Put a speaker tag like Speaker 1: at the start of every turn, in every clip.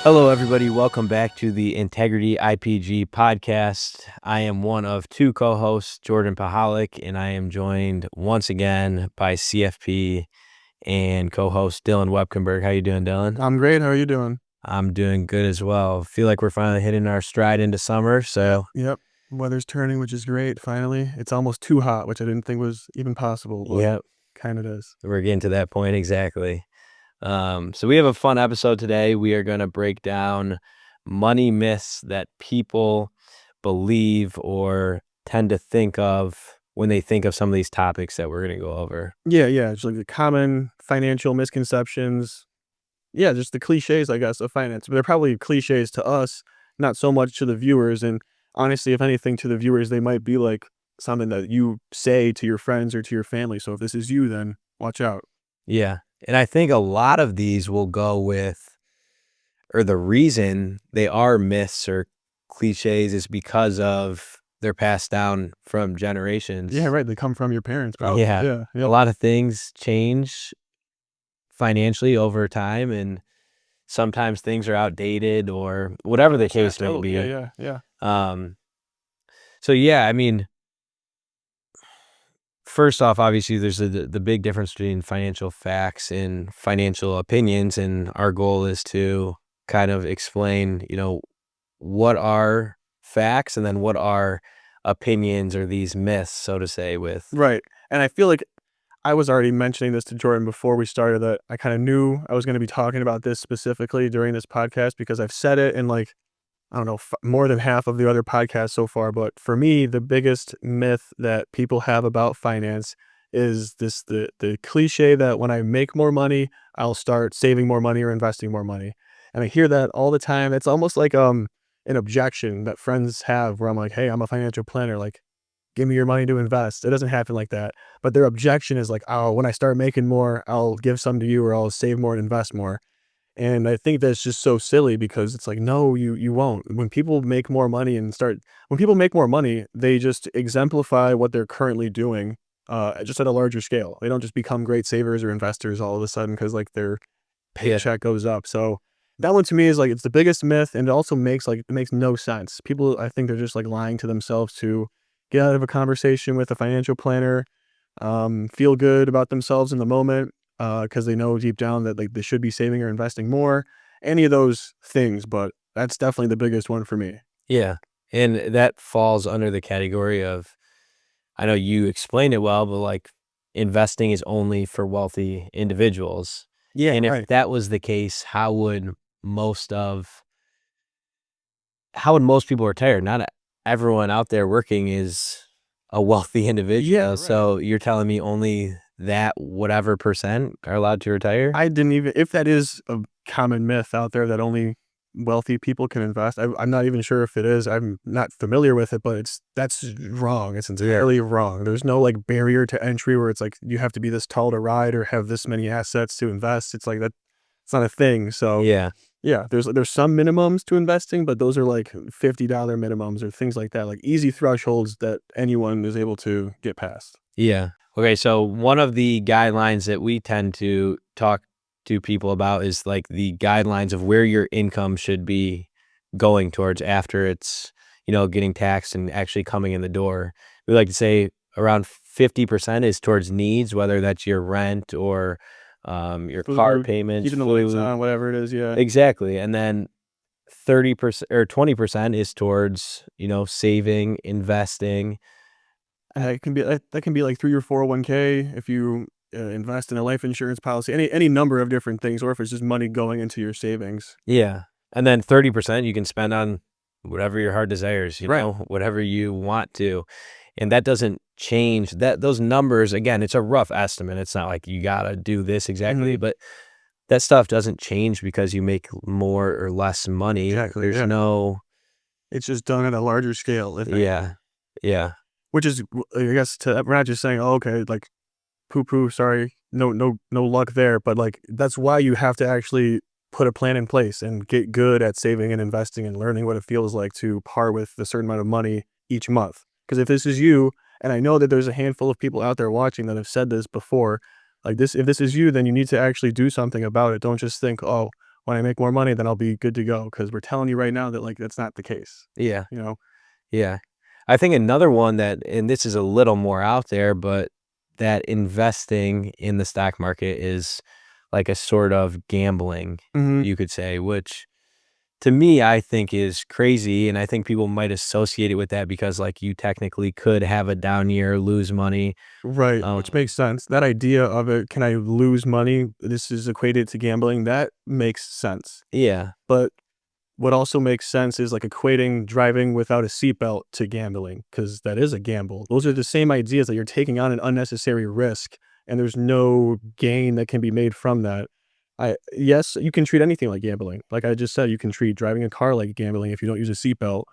Speaker 1: Hello, everybody. Welcome back to the Integrity IPG podcast. I am one of two co-hosts, Jordan Pahalik, and I am joined once again by CFP and co-host Dylan Webkenberg. How you doing, Dylan?
Speaker 2: I'm great. How are you doing?
Speaker 1: I'm doing good as well. Feel like we're finally hitting our stride into summer, so
Speaker 2: Yep. Weather's turning, which is great. Finally, it's almost too hot, which I didn't think was even possible, but
Speaker 1: yep,
Speaker 2: kind of is.
Speaker 1: we're getting to that point exactly. So we have a fun episode today. We are going to break down money myths that people believe or tend to think of when they think of some of these topics that we're going to go over.
Speaker 2: Yeah. It's like the common financial misconceptions. Yeah, just the cliches, I guess, of finance. But they're probably cliches to us, not so much to the viewers. And honestly, if anything, to the viewers, they might be like something that you say to your friends or to your family. So if this is you, then watch out.
Speaker 1: Yeah. And I think a lot of these will go with, or the reason they are myths or cliches is because of they're passed down from generations.
Speaker 2: Yeah, right. They come from your parents, probably.
Speaker 1: Yeah.
Speaker 2: Yeah.
Speaker 1: A
Speaker 2: Yep.
Speaker 1: lot of things change financially over time, and sometimes things are outdated or whatever the case may be.
Speaker 2: Yeah.
Speaker 1: Um, so yeah, I mean, first off, obviously there's the big difference between financial facts and financial opinions. And our goal is to kind of explain, what are facts and then what are opinions or these myths, so to say, with.
Speaker 2: Right. And I feel like I was already mentioning this to Jordan before we started that I kind of knew I was going to be talking about this specifically during this podcast because I've said it in like, I don't know, more than half of the other podcasts so far. But for me, the biggest myth that people have about finance is the cliche that when I make more money, I'll start saving more money or investing more money. And I hear that all the time. It's almost like an objection that friends have where I'm like, hey, I'm a financial planner. Like, give me your money to invest. It doesn't happen like that. But their objection is like, oh, when I start making more, I'll give some to you or I'll save more and invest more. And I think that's just so silly because it's like, no, you won't. When people make more money when people make more money, they just exemplify what they're currently doing, just at a larger scale. They don't just become great savers or investors all of a sudden because like their
Speaker 1: Yeah.
Speaker 2: paycheck goes up. So that one to me is like, it's the biggest myth. And it also it makes no sense. People, I think they're just like lying to themselves to get out of a conversation with a financial planner, feel good about themselves in the moment, because they know deep down that like they should be saving or investing more, any of those things. But that's definitely the biggest one for me.
Speaker 1: Yeah. And that falls under the category of, I know you explained it well, but like investing is only for wealthy individuals.
Speaker 2: Yeah,
Speaker 1: And if
Speaker 2: right.
Speaker 1: that was the case, most of how would most people retire? Not everyone out there working is a wealthy
Speaker 2: Yeah,
Speaker 1: individual.
Speaker 2: right.
Speaker 1: So you're telling me only that whatever percent are allowed to retire?
Speaker 2: I didn't even, if that is a common myth out there that only wealthy people can invest, I'm not even sure if it is. I'm not familiar with it, but that's wrong. It's entirely wrong. There's no like barrier to entry where it's like you have to be this tall to ride or have this many assets to invest. It's like that. It's not a thing. So
Speaker 1: Yeah.
Speaker 2: yeah, there's some minimums to investing, but those are like $50 minimums or things like that, like easy thresholds that anyone is able to get past.
Speaker 1: Yeah. Okay, so one of the guidelines that we tend to talk to people about is like the guidelines of where your income should be going towards after it's, getting taxed and actually coming in the door. We like to say around 50% is towards needs, whether that's your rent or your car
Speaker 2: Food,
Speaker 1: payments,
Speaker 2: keeping the lights
Speaker 1: food.
Speaker 2: on, whatever it is. Yeah.
Speaker 1: Exactly. And then 30% or 20% is towards, saving, investing.
Speaker 2: It can be that can be like through your 401k if you invest in a life insurance policy, any number of different things, or if it's just money going into your savings.
Speaker 1: Yeah. And then 30% you can spend on whatever your heart desires,
Speaker 2: Right.
Speaker 1: whatever you want to. And that doesn't change that those numbers. Again, it's a rough estimate. It's not like you got to do this exactly,
Speaker 2: Mhm.
Speaker 1: but that stuff doesn't change because you make more or less money.
Speaker 2: Exactly.
Speaker 1: There's
Speaker 2: Yeah.
Speaker 1: no,
Speaker 2: It's just done at a larger scale, if anything.
Speaker 1: yeah. Yeah.
Speaker 2: Which is, I guess, we're not just saying, oh, okay, like poo poo, sorry, no luck there. But like that's why you have to actually put a plan in place and get good at saving and investing and learning what it feels like to par with a certain amount of money each month. Because if this is you, and I know that there's a handful of people out there watching that have said this before, like this, if this is you, then you need to actually do something about it. Don't just think, oh, when I make more money, then I'll be good to go. Because we're telling you right now that, like, that's not the case,
Speaker 1: Yeah.
Speaker 2: you know?
Speaker 1: Yeah. I think another one that, and this is a little more out there, but that investing in the stock market is like a sort of gambling,
Speaker 2: Mhm.
Speaker 1: you could say, which to me, I think is crazy. And I think people might associate it with that because, like, you technically could have a down year, lose money.
Speaker 2: Right, which
Speaker 1: Um,
Speaker 2: makes sense. That idea of it, "Can I lose money? This is equated to gambling." That makes sense.
Speaker 1: yeah.
Speaker 2: But what also makes sense is, like, equating driving without a seatbelt to gambling, because that is a gamble. Those are the same ideas that you're taking on an unnecessary risk, and there's no gain that can be made from that. Yes, you can treat anything like gambling. Like I just said, you can treat driving a car like gambling if you don't use a seatbelt,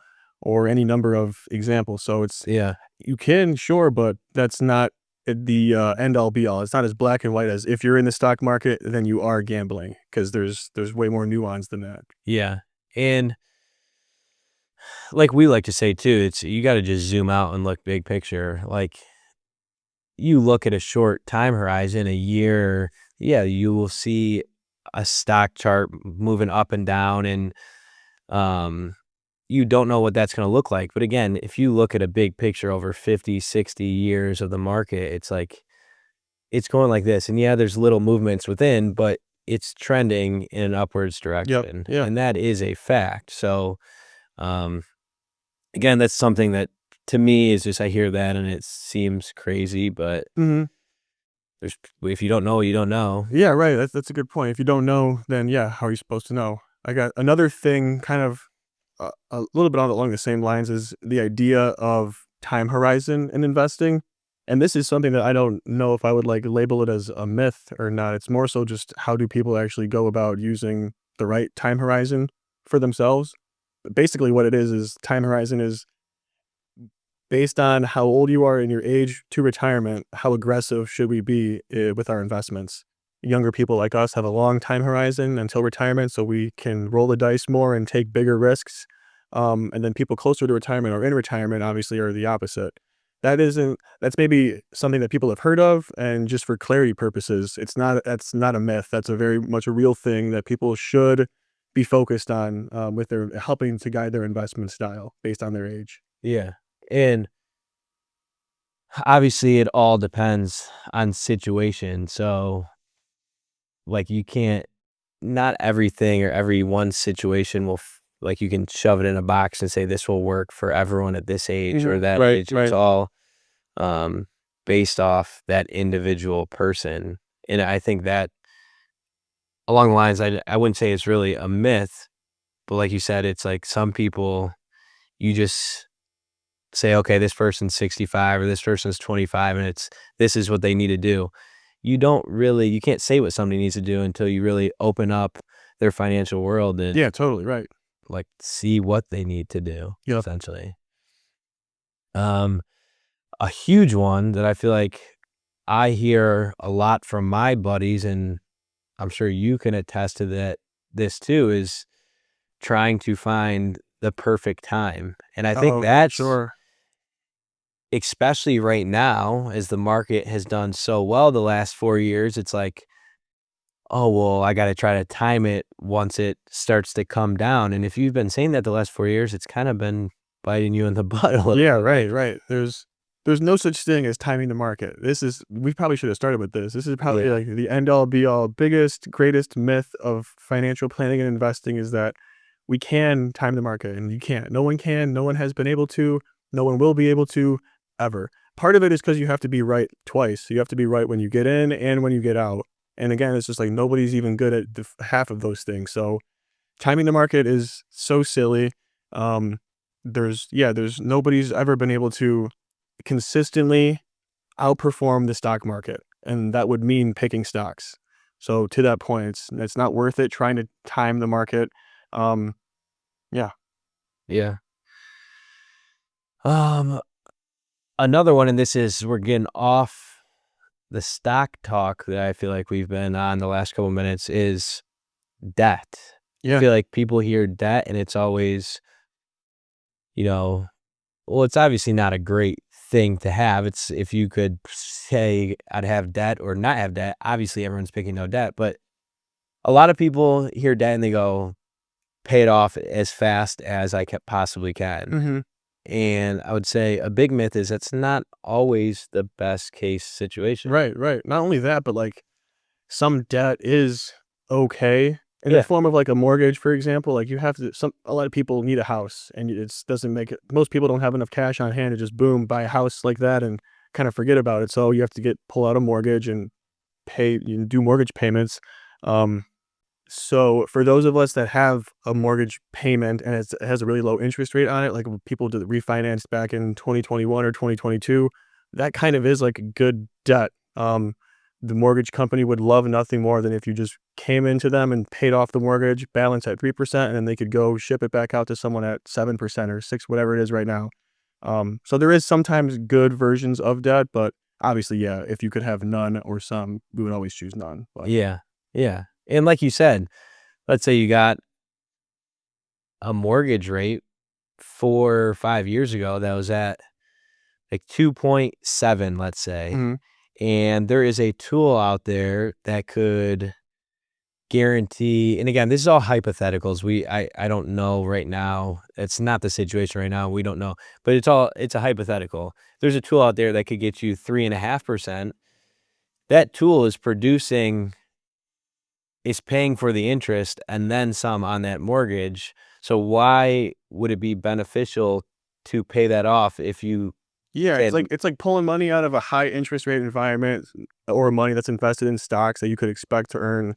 Speaker 2: or any number of examples. So it's
Speaker 1: Yeah.
Speaker 2: you can, sure, but that's not the, end all be all. It's not as black and white as if you're in the stock market, then you are gambling, because there's way more nuance than that.
Speaker 1: Yeah. And like we like to say too, it's you got to just zoom out and look big picture. Like, you look at a short time horizon, a year, yeah, you will see a stock chart moving up and down, and um you don't know what that's going to look like. But again, if you look at a big picture over 50, 60 years of the market, it's like it's going like this. And yeah, there's little movements within, but it's trending in an upwards
Speaker 2: Yep,
Speaker 1: direction.
Speaker 2: yeah.
Speaker 1: And that is a fact. So, um again, that's something that to me is just I hear that and it seems crazy, but
Speaker 2: Mhm.
Speaker 1: there's if you don't know, you don't know.
Speaker 2: Yeah, right, that's a good point. If you don't know, then, yeah, how are you supposed to know? I got another thing kind of, a little bit along the same lines is the idea of time horizon in investing, and this is something that I don't know if I would, like, label it as a myth or not. It's more so just how do people actually go about using the right time horizon for themselves? Basically, what it is time horizon is based on how old you are in your age to retirement, how aggressive should we be with our investments? Younger people like us have a long time horizon until retirement, so we can roll the dice more and take bigger risks. And then people closer to retirement or in retirement obviously are the opposite. That's maybe something that people have heard of, and just for clarity purposes, that's not a myth. That's a very much a real thing that people should be focused on with their helping to guide their investment style based on their age.
Speaker 1: Yeah. And obviously it all depends on situation. So, like, you can't, not everything or every one situation will like you can shove it in a box and say this will work for everyone at this age or
Speaker 2: Mhm.
Speaker 1: that
Speaker 2: Right,
Speaker 1: age. It's
Speaker 2: right.
Speaker 1: all um based off that individual person. And I think that along the lines, I wouldn't say it's really a myth, but like you said, it's like some people you just say, okay, this person's 65 or this person's 25 and it's this is what they need to do. You can't say what somebody needs to do until you really open up their financial world and
Speaker 2: Yeah, totally right.
Speaker 1: like see what they need to do
Speaker 2: Yep.
Speaker 1: essentially. Um a huge one that I feel like I hear a lot from my buddies, and I'm sure you can attest to that this too, is trying to find the perfect time. And I think
Speaker 2: Oh,
Speaker 1: that's
Speaker 2: sure.
Speaker 1: especially right now as the market has done so well the last 4 years, it's like, "Oh, well, I gotta try to time it once it starts to come down." And if you've been saying that the last 4 years, it's kinda been biting you in the butt a little
Speaker 2: Yeah,
Speaker 1: bit,
Speaker 2: right,
Speaker 1: like
Speaker 2: right. There's no such thing as timing the market. We probably should have started with this. This is probably
Speaker 1: yeah,
Speaker 2: like the end all be all, biggest, greatest myth of financial planning and investing is that we can time the market, and you can't. No one can. No one has been able to. No one will be able to ever. Part of it is because you have to be right twice. You have to be right when you get in and when you get out. And again, it's just like nobody's even good at half of those things. So timing the market is so silly. Um, there's nobody's ever been able to consistently outperform the stock market, and that would mean picking stocks. So to that point, it's not worth it trying to time the market. Um, yeah.
Speaker 1: yeah. Um, Another one, and this is we're getting off the stock talk that I feel like we've been on the last couple minutes is debt. I
Speaker 2: Yeah.
Speaker 1: feel like people hear debt and it's always, you know, well, it's obviously not a great thing to have. It's if you could say I'd have debt or not have debt, obviously everyone's picking no debt, but a lot of people hear debt and they go, pay it off as fast as I possibly can.
Speaker 2: Mhm.
Speaker 1: And I would say a big myth is that's not always the best case situation.
Speaker 2: Right, right. Not only that, but, like, some debt is okay in the
Speaker 1: Yeah.
Speaker 2: form of, like, a mortgage, for example. Like, you have to some a lot of people need a house, and it's doesn't make it most people don't have enough cash on hand to just, boom, buy a house like that and kinda forget about it, so you have to pull out a mortgage and do mortgage payments. Um, so for those of us that have a mortgage payment and it has a really low interest rate on it, like when people did refinance back in 2021 or 2022, that kind of is like a good debt. The mortgage company would love nothing more than if you just came into them and paid off the mortgage balance at 3%, and then they could go ship it back out to someone at 7% or 6, whatever it is right now. So there is sometimes good versions of debt, but obviously, yeah, if you could have none or some, we would always choose none. But
Speaker 1: Yeah. Yeah. And like you said, let's say you got a mortgage rate 4 or 5 years ago that was at like 2.7, let's say,
Speaker 2: mhm.
Speaker 1: and there is a tool out there that could guarantee, and again, this is all hypotheticals. I don't know right now. It's not the situation right now. We don't know. But it's a hypothetical. There's a tool out there that could get you 3.5%. That tool is paying for the interest and then some on that mortgage. So why would it be beneficial to pay that off if you
Speaker 2: Yeah,
Speaker 1: said,
Speaker 2: it's like pulling money out of a high interest rate environment or money that's invested in stocks that you could expect to earn,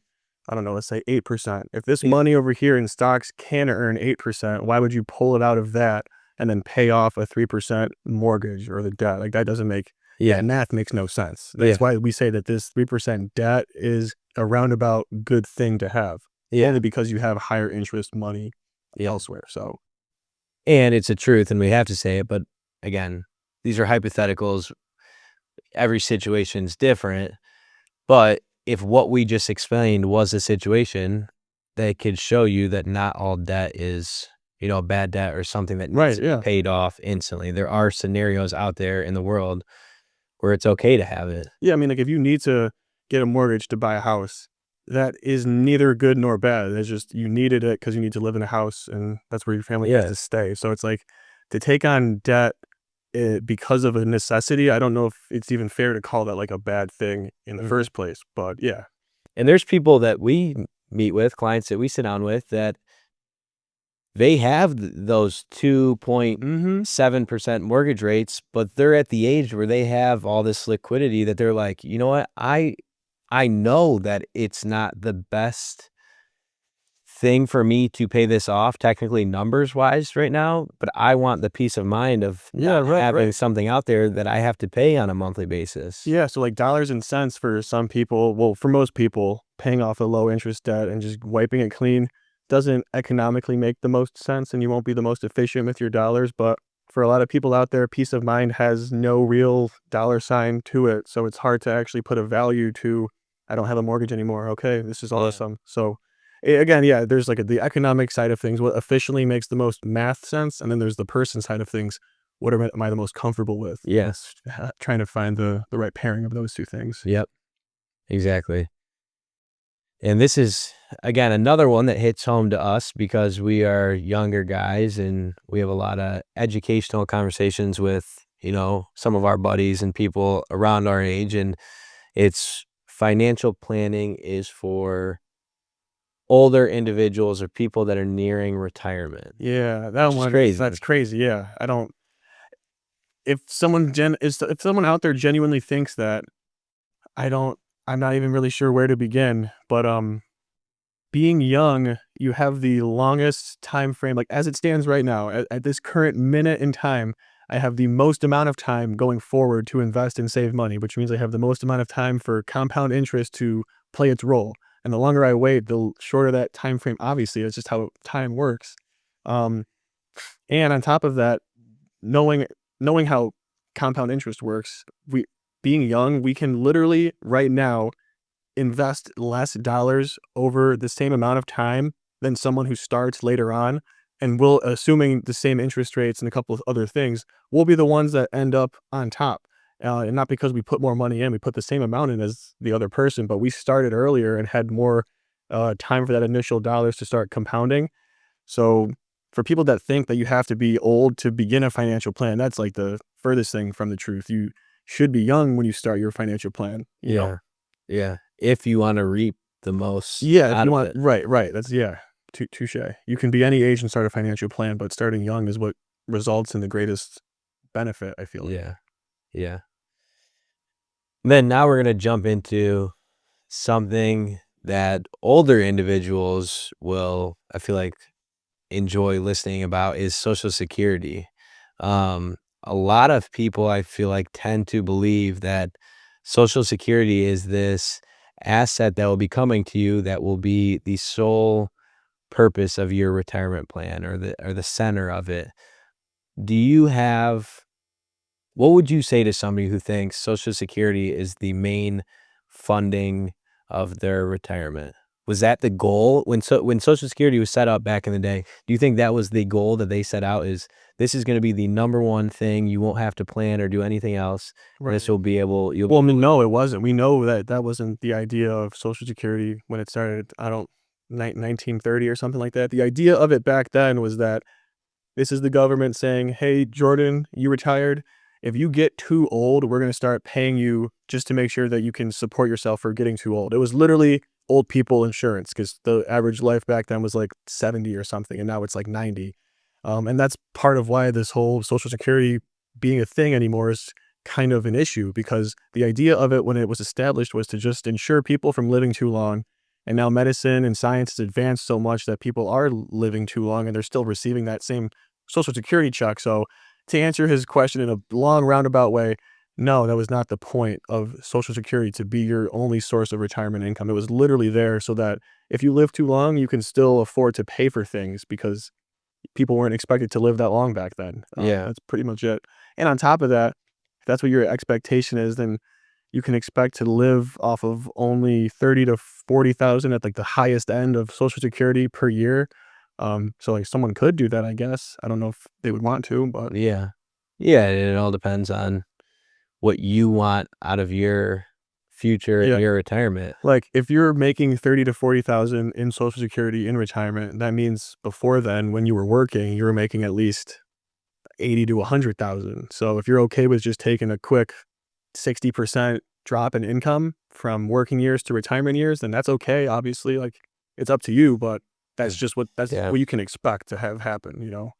Speaker 2: I don't know, let's say 8%. If this
Speaker 1: yeah,
Speaker 2: money over here in stocks can earn 8%, why would you pull it out of that and then pay off a 3% mortgage or the debt? Like that doesn't make
Speaker 1: yeah,
Speaker 2: that math makes no sense.
Speaker 1: yeah,
Speaker 2: That's why we say that this 3% debt is a roundabout good thing to have,
Speaker 1: yeah,
Speaker 2: only because you have higher interest money
Speaker 1: yeah.
Speaker 2: elsewhere. So,
Speaker 1: And it's a truth, and we have to say it, but again, these are hypotheticals. Every situation's different, but if what we just explained was a situation, that could show you that not all debt is, bad debt or something that needs
Speaker 2: right,
Speaker 1: to be
Speaker 2: yeah.
Speaker 1: paid off instantly. There are scenarios out there in the world where it's okay to have it.
Speaker 2: Yeah, I mean, like, if you need to get a mortgage to buy a house, that is neither good nor bad. It's just you needed it because you need to live in a house, and that's where your family needs
Speaker 1: Yeah.
Speaker 2: to stay. So it's like to take on debt because of a necessity. I don't know if it's even fair to call that like a bad thing in the
Speaker 1: Mhm.
Speaker 2: first place. But yeah,
Speaker 1: And there's people that we meet with, clients that we sit down with, that they have those
Speaker 2: hmm
Speaker 1: 2.7% mortgage rates, but they're at the age where they have all this liquidity that they're like, you know what? I know that it's not the best thing for me to pay this off technically numbers wise right now, but I want the peace of mind of
Speaker 2: yeah,
Speaker 1: not
Speaker 2: right,
Speaker 1: having
Speaker 2: right.
Speaker 1: something out there that I have to pay on a monthly basis.
Speaker 2: Yeah, so like dollars and cents for some people, well, for most people, paying off a low interest debt and just wiping it clean doesn't economically make the most sense and you won't be the most efficient with your dollars. But for a lot of people out there, peace of mind has no real dollar sign to it. So it's hard to actually put a value to, I don't have a mortgage anymore. Okay, this is
Speaker 1: Yeah.
Speaker 2: awesome. So again, yeah, there's like the economic side of things, what officially makes the most math sense. And then there's the person side of things, am I the most comfortable with? And
Speaker 1: Yeah.
Speaker 2: it's trying to find the right pairing of those 2 things.
Speaker 1: Yep. Exactly. And this is, again, another one that hits home to us because we are younger guys and we have a lot of educational conversations with, some of our buddies and people around our age. And it's financial planning is for older individuals or people that are nearing retirement,
Speaker 2: Yeah, that
Speaker 1: which is
Speaker 2: one, that's
Speaker 1: crazy.
Speaker 2: crazy, yeah. I don't if someone out there genuinely thinks that, I don't I'm not even really sure where to begin, but, being young, you have the longest time frame, like, as it stands right now, at this current minute in time, I have the most amount of time going forward to invest and save money, which means I have the most amount of time for compound interest to play its role, and the longer I wait, the shorter that time frame obviously, it's just how time works. Um, and on top of that, knowing knowing how compound interest works, we being young, we can literally right now invest less dollars over the same amount of time than someone who starts later on, and will, assuming the same interest rates and a couple of other things, will be the ones that end up on top. And not because we put more money in, we put the same amount in as the other person, but we started earlier and had more. time for that initial dollars to start compounding. So for people that think that you have to be old to begin a financial plan, that's like the furthest thing from the truth. You should be young when you start your financial plan, you know?
Speaker 1: Yeah. Yeah. If you wanna reap the most
Speaker 2: Yeah, if
Speaker 1: out
Speaker 2: you
Speaker 1: of
Speaker 2: want,
Speaker 1: it.
Speaker 2: right. That's, yeah, touche. You can be any age and start a financial plan, but starting young is what results in the greatest benefit, I feel like.
Speaker 1: Yeah. Yeah. Then now we're gonna jump into something that older individuals will, I feel like, enjoy listening about is Social Security. A lot of people, I feel like, tend to believe that Social Security is this asset that will be coming to you that will be the sole purpose of your retirement plan or the center of it. Do you have What would you say to somebody who thinks Social Security is the main funding of their retirement? Was that the goal when Social Security was set up back in the day? Do you think that was the goal that they set out is this is gonna be the number one thing, you won't have to plan or do anything else, and this
Speaker 2: Right.
Speaker 1: will be able you'll
Speaker 2: Well, no, it wasn't. We know that that wasn't the idea of Social Security when it started. I don't, 1930 or something like that. The idea of it back then was that this is the government saying, "Hey, Jordan, you retired. If you get too old, we're going to start paying you just to make sure that you can support yourself for getting too old." It was literally old people insurance because the average life back then was like 70 or something, and now it's like 90. And that's part of why this whole Social Security being a thing anymore is kind of an issue, because the idea of it when it was established was to just insure people from living too long. And now medicine and science has advanced so much that people are living too long and they're still receiving that same Social Security check. So to answer his question in a long roundabout way, no, that was not the point of Social Security to be your only source of retirement income. It was literally there so that if you live too long, you can still afford to pay for things because people weren't expected to live that long back then.
Speaker 1: Yeah.
Speaker 2: That's pretty much it. And on top of that, if that's what your expectation is, then you can expect to live off of only 30 to 40,000 at like the highest end of Social Security per year. So like someone could do that, I guess. I don't know if they would want to, but
Speaker 1: Yeah. Yeah, it all depends on what you want out of your future and
Speaker 2: yeah,
Speaker 1: your retirement.
Speaker 2: like if you're making 30 to 40,000 in Social Security in retirement, that means before then, when you were working, you were making at least 80 to 100,000. So if you're okay with just taking a quick 60% drop in income from working years to retirement years, then that's okay. Obviously, like it's up to you, but
Speaker 1: Mm.
Speaker 2: that's
Speaker 1: Yeah.
Speaker 2: what you can expect to have happen, you know?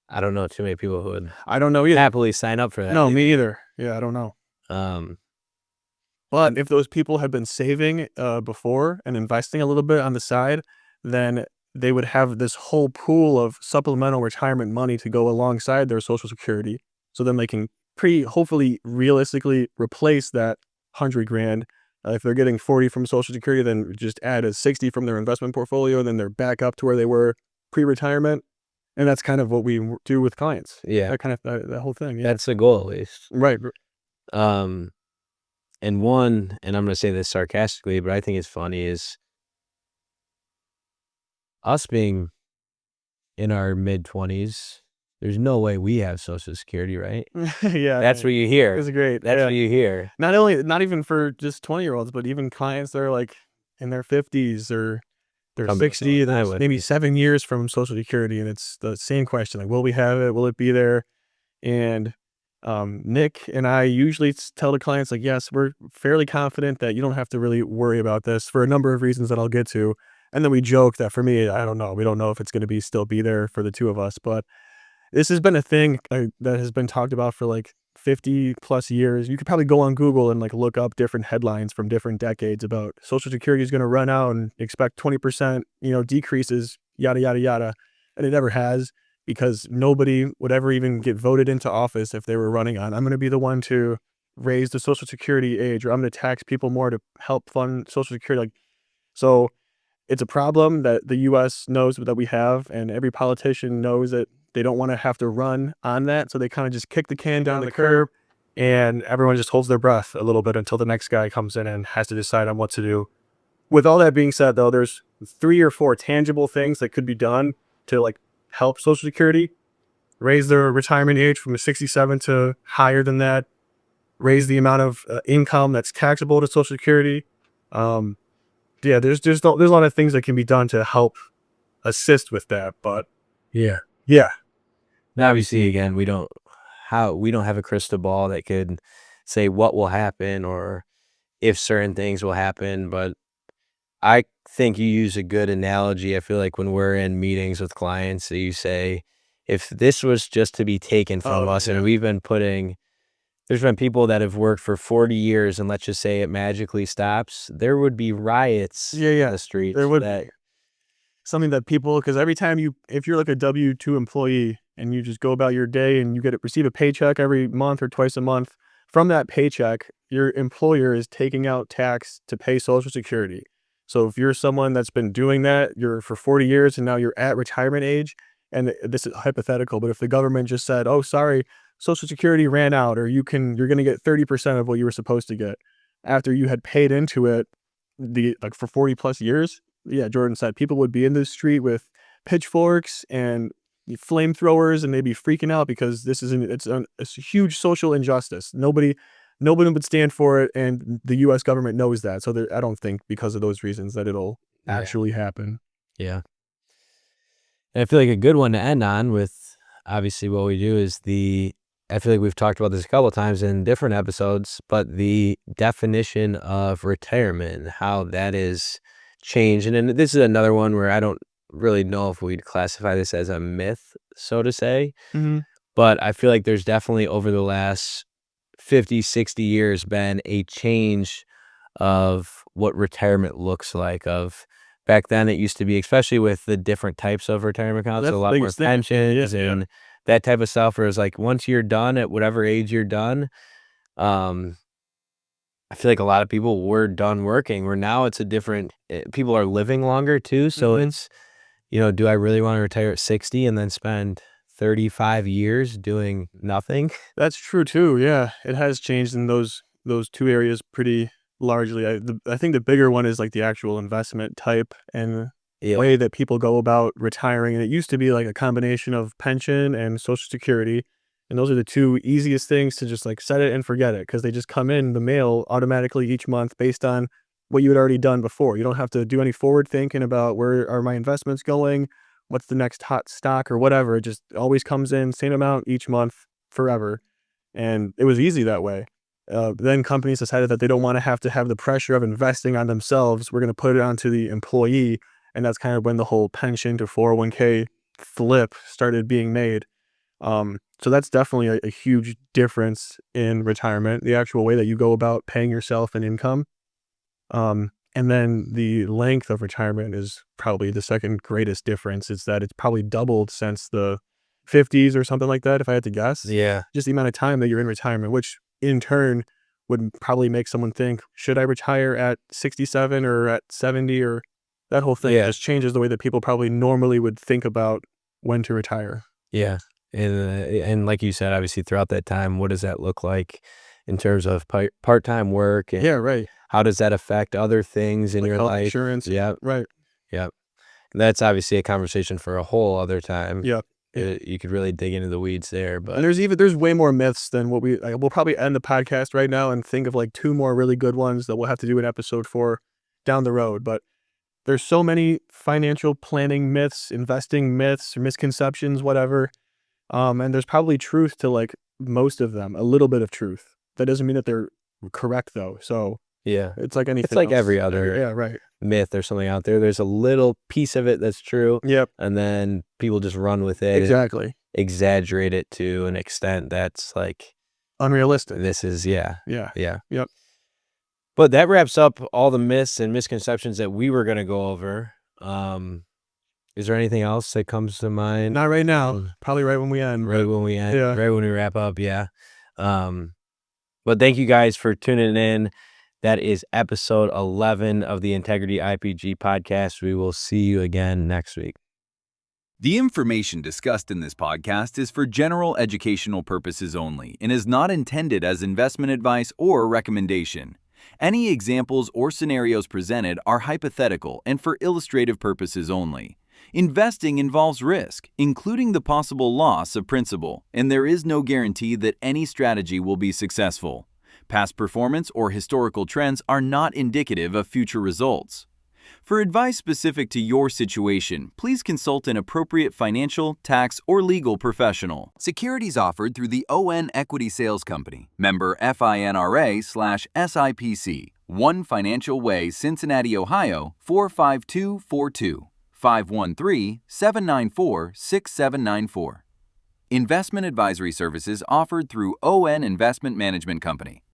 Speaker 1: I don't know too many people who would
Speaker 2: I don't know either.
Speaker 1: happily sign up for that
Speaker 2: No,
Speaker 1: these
Speaker 2: me
Speaker 1: days.
Speaker 2: either. Yeah, I don't know.
Speaker 1: Um,
Speaker 2: But if those people had been saving before and investing a little bit on the side, then they would have this whole pool of supplemental retirement money to go alongside their Social Security. So then they can hopefully realistically replace that 100 grand. If they're getting 40 from Social Security, then just add a 60 from their investment portfolio, and then they're back up to where they were pre-retirement. And that's kind of what we do with clients.
Speaker 1: yeah,
Speaker 2: That kind of that whole thing. Yeah.
Speaker 1: that's the goal at least.
Speaker 2: Right.
Speaker 1: Um, and I'm gonna say this sarcastically, but I think it's funny, is us being in our mid-20s, there's no way we have Social Security, right?
Speaker 2: Yeah.
Speaker 1: That's what you hear.
Speaker 2: It's great.
Speaker 1: That's
Speaker 2: Yeah.
Speaker 1: what you hear.
Speaker 2: Not even for just 20-year-olds, but even clients that are like in their 50s or they're
Speaker 1: Come to us all
Speaker 2: 60
Speaker 1: the
Speaker 2: and
Speaker 1: time
Speaker 2: there's
Speaker 1: with
Speaker 2: maybe
Speaker 1: it.
Speaker 2: 7 years from Social Security, and it's the same question, like, will we have it? Will it be there? And Nick and I usually tell the clients, like, yes, we're fairly confident that you don't have to really worry about this for a number of reasons that I'll get to. And then we joke that for me, I don't know. We don't know if it's going to still be there for the two of us, but this has been a thing, that has been talked about for, like, 50 plus years. You could probably go on Google and, like, look up different headlines from different decades about Social Security is gonna run out and expect 20%, decreases, yada, yada, yada, and it never has, because nobody would ever even get voted into office if they were running on, "I'm gonna be the one to raise the Social Security age," or, "I'm gonna tax people more to help fund Social Security," like, so it's a problem that the US knows that we have, and every politician knows that they don't wanna have to run on that, so they kinda just kick the can down the curb, and everyone just holds their breath a little bit until the next guy comes in and has to decide on what to do. With all that being said, though, there's 3 or 4 tangible things that could be done to, like, help Social Security: raise their retirement age from 67 to higher than that, raise the amount of income that's taxable to Social Security, um, yeah, there's a lot of things that can be done to help assist with that, but
Speaker 1: Yeah.
Speaker 2: yeah.
Speaker 1: And obviously, again, we don't have a crystal ball that could say what will happen or if certain things will happen, but I think you use a good analogy. I feel like when we're in meetings with clients, that you say, if this was just to be taken from
Speaker 2: Oh,
Speaker 1: us, and
Speaker 2: yeah.
Speaker 1: there's been people that have worked for 40 years, and let's just say it magically stops, there would be riots
Speaker 2: Yeah,
Speaker 1: in
Speaker 2: yeah.
Speaker 1: the
Speaker 2: There
Speaker 1: streets
Speaker 2: would
Speaker 1: that,
Speaker 2: be. Something that people, because every time if you're like a W-2 employee and you just go about your day and you receive a paycheck every month or twice a month, from that paycheck, your employer is taking out tax to pay Social Security. So if you're someone that's been doing that, you're for 40 years and now you're at retirement age, and this is hypothetical, but if the government just said, "Oh, sorry, Social Security ran out," or you're gonna get 30% of what you were supposed to get after you had paid into it for 40 plus years. Yeah, Jordan said people would be in the street with pitchforks and flamethrowers, and they'd be freaking out because it's a huge social injustice. Nobody would stand for it, and the U.S. government knows that. So I don't think because of those reasons that it'll
Speaker 1: yeah,
Speaker 2: actually happen.
Speaker 1: yeah. And I feel like a good one to end on with obviously what we do is I feel like we've talked about this a couple of times in different episodes, but the definition of retirement and how that is changed. And then this is another one where I don't really know if we'd classify this as a myth, so to say,
Speaker 2: Mhm.
Speaker 1: but I feel like there's definitely over the last 50, 60 years been a change of what retirement looks like. Of back then it used to be, especially with the different types of retirement accounts, a
Speaker 2: That's the
Speaker 1: lot more
Speaker 2: biggest thing. Yeah,
Speaker 1: pensions
Speaker 2: yeah.
Speaker 1: and that type of stuff where it's like once you're done at whatever age you're done, um, I feel like a lot of people were done working, where now it's a different people are living longer too, so
Speaker 2: Mhm.
Speaker 1: it's, do I really wanna retire at 60 and then spend 35 years doing nothing?
Speaker 2: That's true too. Yeah, it has changed in those two areas pretty largely. I think the bigger one is like the actual investment type and
Speaker 1: Yeah.
Speaker 2: way that people go about retiring. And it used to be like a combination of pension and Social Security, and those are the two easiest things to just like set it and forget it because they just come in the mail automatically each month based on what you had already done before. You don't have to do any forward thinking about where are my investments going, what's the next hot stock or whatever. It just always comes in same amount each month forever, and it was easy that way. Then companies decided that they don't want to have the pressure of investing on themselves. We're going to put it onto the employee, and that's kind of when the whole pension to 401k flip started being made. So that's definitely a huge difference in retirement, the actual way that you go about paying yourself an income. And then the length of retirement is probably the second greatest difference. Is that it's probably doubled since the 50s or something like that, if I had to guess.
Speaker 1: Yeah.
Speaker 2: Just the amount of time that you're in retirement, which in turn would probably make someone think, should I retire at 67 or at 70? Or that whole thing
Speaker 1: Yeah.
Speaker 2: just changes the way that people probably normally would think about when to retire.
Speaker 1: Yeah, and like you said, obviously throughout that time, what does that look like in terms of part-time work, and
Speaker 2: Yeah, right.
Speaker 1: how does that affect other things in
Speaker 2: Like
Speaker 1: your
Speaker 2: health
Speaker 1: life?
Speaker 2: insurance.
Speaker 1: Yep,
Speaker 2: Right.
Speaker 1: yep. That's obviously a conversation for a whole other time.
Speaker 2: Yep. Yeah.
Speaker 1: You could really dig into the weeds there,
Speaker 2: And
Speaker 1: but
Speaker 2: there's way more myths than what we'll probably end the podcast right now and think of like two more really good ones that we'll have to do an episode for down the road. But there's so many financial planning myths, investing myths, or misconceptions, whatever. And there's probably truth to like most of them, a little bit of truth. That doesn't mean that they're correct though. So
Speaker 1: yeah.
Speaker 2: it's like
Speaker 1: It's
Speaker 2: anything
Speaker 1: like every
Speaker 2: else.
Speaker 1: other
Speaker 2: Yeah, right.
Speaker 1: myth or something out there. There's a little piece of it that's true,
Speaker 2: Yep,
Speaker 1: and then people just run with it and
Speaker 2: exactly.
Speaker 1: exaggerate it to an extent that's like,
Speaker 2: Unrealistic.
Speaker 1: this is yeah,
Speaker 2: Yeah.
Speaker 1: yeah.
Speaker 2: Yep.
Speaker 1: But that wraps up all the myths and misconceptions that we were gonna go over. Is there anything else that comes to mind?
Speaker 2: Not right now.
Speaker 1: Mm,
Speaker 2: Probably right when we end,
Speaker 1: right
Speaker 2: but
Speaker 1: when we end,
Speaker 2: yeah.
Speaker 1: right when we wrap up, yeah. Um, but thank you guys for tuning in. That is episode 11 of the Integrity IPG podcast. We will see you again next week.
Speaker 3: The information discussed in this podcast is for general educational purposes only and is not intended as investment advice or recommendation. Any examples or scenarios presented are hypothetical and for illustrative purposes only. Investing involves risk, including the possible loss of principal, and there is no guarantee that any strategy will be successful. Past performance or historical trends are not indicative of future results. For advice specific to your situation, please consult an appropriate financial, tax, or legal professional. Securities offered through the ON Equity Sales Company, member FINRA/SIPC, 1 Financial Way, Cincinnati, Ohio, 45242, 513-794-6794. Investment advisory services offered through ON Investment Management Company.